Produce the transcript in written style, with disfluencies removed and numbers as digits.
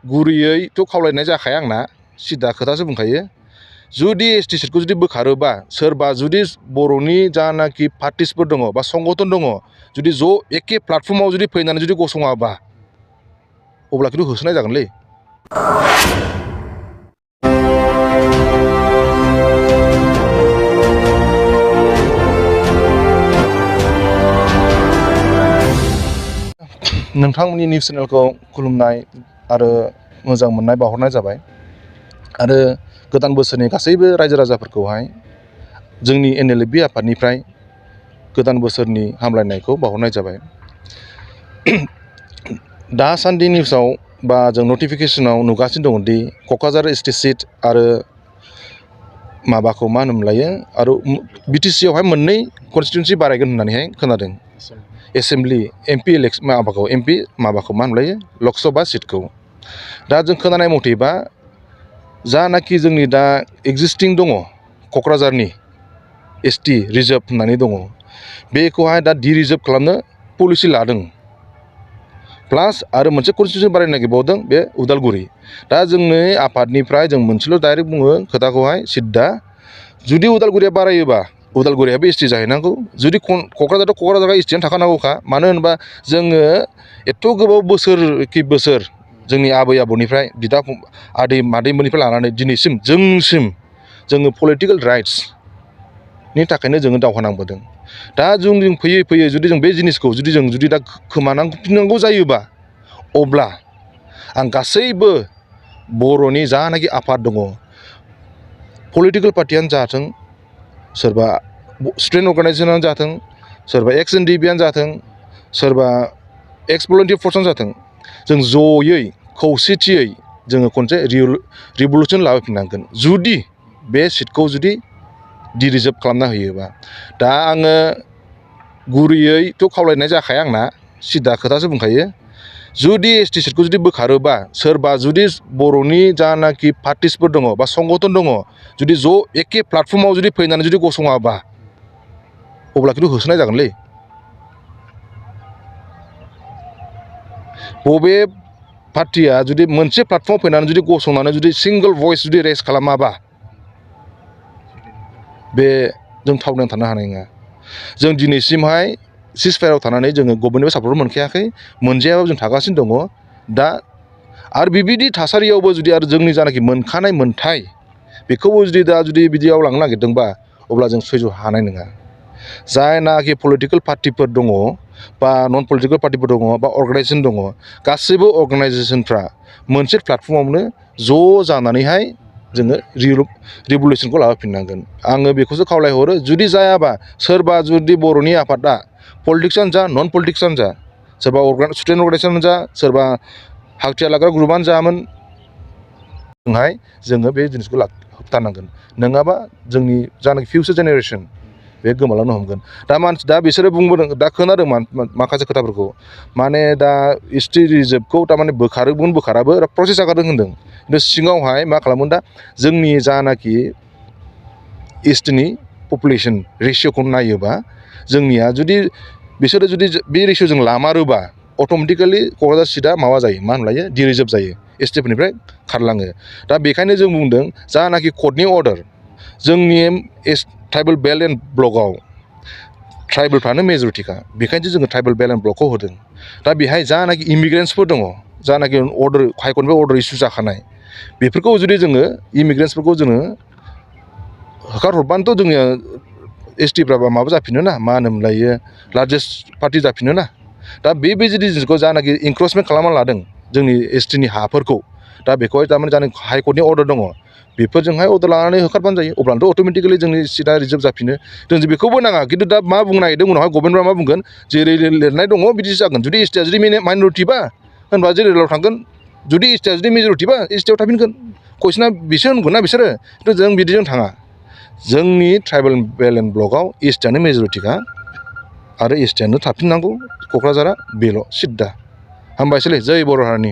गुरैयैथ' खावलायनाय जाखाया आंना सिदा खोथासो बुंखायो जुदि एसटि सिटखौ जुदि बोखारोबा सोरबा जुदि बर'नि जानाखि पार्टिसफोर दङ बा संगठन दङ जुदि ज' एखे प्लेटफर्माव जुदि फैनानै जुदि गसङाबा अब्ला खिन्थु होसोनाय जागोनलै। नोंथांमोननि निउस चेनेलखौ खुलुमनाय आरो मोजां मोननाय बावहरनाय जाबाय आरो गोदान बोसोरनि गासैबो रायजो राजाफोरखौहाय जोंनि NLFB आफादनिफ्राय गोदान बोसोरनि हामलायनायखौ बावहरनाय जाबाय। दासान्दि निउसाव बा जों नटिफिकेसनाव नुगासिनो दङ दि क'क्राझार एसटि सिट आरो माबाखौ मा होनोमोनलायो आरो BTC आवहाय मोननै कनस्टिटुएन्सि बारायगोन होननानैहाय खोनादों। एसेम्बलि MP माबाखौ MP माबाखौ मा होनलायो लकसभा सिटखौ। दा जों खोनानाय मथेबा जानाखि जोंनि दा एक्जिस्टिं दङ क'क्राझारनि ST रिजार्भ होननानै दङ बेखौहाय दा रिजार्भ खालामनो पलिसि लादों। प्लास आरो मोनसे कनस्टिटुएन्सि बारायनो नागिरबावदों बे उदालगुरि। दा जोंनि आफादनिफ्राय जों मोनसेल' डाइरेक्ट बुङो खोथाखौहाय सिद्दा जुदि उदालगुरिया बारायोबा उदालगुरियाबो ST जाहैनांगौ जुदि क'क्राझाराव STआनो थाखानांगौखा मानो होनोबा जोङो एथ' गोबाव बोसोर जोंनि आबै आबौनिफ्राय बिदा आदै मादैमोननिफ्राय लानानै दिनैसिम जोङो पलिटिकेल राइट्सनि थाखायनो जोङो दावहा नांबोदों। दा जों फैयै जुदि जों बे जिनिसखौ जुदि दा खोमानांफिननांगौ जायोबा अब्ला आं गासैबो बर'नि जानाखि आफाद दङ पलिटिकेल पार्टियानो जाथों सोरबा स्टुडेन्ट अर्गानाइजेसनानो जाथों सोरबा ex-NDP-आनो जाथों सोरबा ex-volunteer force-आनो जाथों जों जयै खौसेथियै जोङो खनसे रिभलुसन लाबोफिननांगोन जुदि बे सिटखौ जुदि रिजार्भ खालामना होयोबा। दा आङो गुरैयैथ' खावलायनाय जाखाया आंना सिदा खोथासो बुंखायो जुदि ST सिटखौ जुदि बोखारोबा सोरबा जुदि बर'नि जानाखि पार्टिसफोर दङ बा संगठन दङ जुदि ज' एखे प्लेटफर्माव जुदि फैनानै जुदि गसङाबा अब्ला खिन्थु होसोनाय जागोनलै। बबे पार्टिया जुदि मोनसे प्लेटफर्माव फैनानै जुदि गसंनानै जुदि सिंगोल भइस जुदि रेज खालामाबा बे जों थावनानै थानो हानाय नङा। जों दिनैसिमहाय सिजफायाराव थानानै जोङो गभर्नमेन्टनिफ्राय सापर्ट मोनखायाखै मोनजायाबाबो जों थागासिनो दङ। दा आरो बिबायदि थासारियावबो जुदि आरो जोंनि जानाखि मोनखानाय मोनथाय बेखौबो जुदि बिदियाव लांनो नागिरदोंबा अब्ला जों सैज' हानाय नङा। जायनाखि पलिटिकेल पार्टिफोर दङ बा नन पलिटिकेल पार्टिफोर दङ बा अर्गानाइजेसन दङ गासैबो अर्गानाइजेसनफ्रा मोनसे प्लेटफर्मावनो ज' जानानैहाय जोङो रिभलुसनखौ लाबोफिननांगोन। आङो बेखौसो खावलायहरो जुदि जायाबा सोरबा जुदि बर'नि आफादा पलिटिक्सआनो जा नन पलिटिक्सआनो जा सोरबा स्टुडेन्ट अर्गानाइजेसनानो जा सोरबा हाथियार लाग्रा ग्रुपआनो जामोन जोङो बे जिनिसखौ होबथानांगोन नङाबा जोंनि जानाखि फिउचार जेनेरेसन बे गोमालांनो हमगोन। दा बिसोरो बुंबोदों दा खोनादों माखासे खोथाफोरखौ माने दा ST रिजार्भखौ थारमाने बोखाराबो प्रसेस जागारदों होनदों खिन्थु सिङावहाय मा खालामो दा जोंनि जानाखि STनि पपुलेसन रेसिय'खौ नायोबा जोंनिया जुदि बिसोरो जुदि बे रेसिय'जों लामारोबा अट'मेटिकेलि क'क्राझार सिटआ माबा जायो मा होनलायो डिरिजार्भ जायो STफोरनिफ्राय खारलाङो। दा बेखायनो जों बुंदों जानाखि कर्टनि अर्डार जोंनि ट्राइबेल बेल्ट एन्ड ब्लकआव ट्राइबेलफ्रानो मेजरिटिखा बेखायनोसो जोङो ट्राइबेल बेल्ट एन्ड ब्लकखौ होदों। दा बेहाय जानाखि इमिग्रेन्ट्सफोर दङ जानाखि हाइकर्टनिफ्राय अर्डार इसु जाखानाय बेफोरखौ जुदि जोङो इमिग्रेन्ट्सफोरखौ जोङो होखारहरबानोथ' जोंनिया STफ्रा माबा जाफिनो ना मा होनोमोनलायो लार्जेस्ट पार्टि जाफिनो ना। दा बे जिनिसखौ जानाखि इनक्रचमेन्ट खालामना लादों जोंनि STनि हाफोरखौ दा बेखौहाय थारमाने जानाखि हाइकर्टनि अर्डार दङ बेफोरजोंहाय अर्डार लानानै होखारबानो जायो अब्लानोथ' अट'मेटिकेलि जोंनि सिटआ रिजार्भ जाफिनो। जों बेखौबो नाङा खिन्थु दा मा बुंनो नागिरदों उनावहाय गभर्नमेन्टआ मा बुंगोन जेरै लिरनाय दङ बिदिसो जागोन जुदि STआ जुदि माइन'रिटिबा होनबा जेनेरेलाव थांगोन जुदि STआ जुदि मेजरिटिबा STआव थाफिनगोन कुइसना बिसो होनगोन ना बिसोरो खिन्थु जों बिदिजों थाङा। जोंनि ट्राइबेल बेल्ट एन्ड ब्लकआव STआनो मेजरिटिखा आरो STआनो थाफिननांगौ क'क्राझारा बेल' सिद्दा हामबायसैलै जै बर' हारिनि।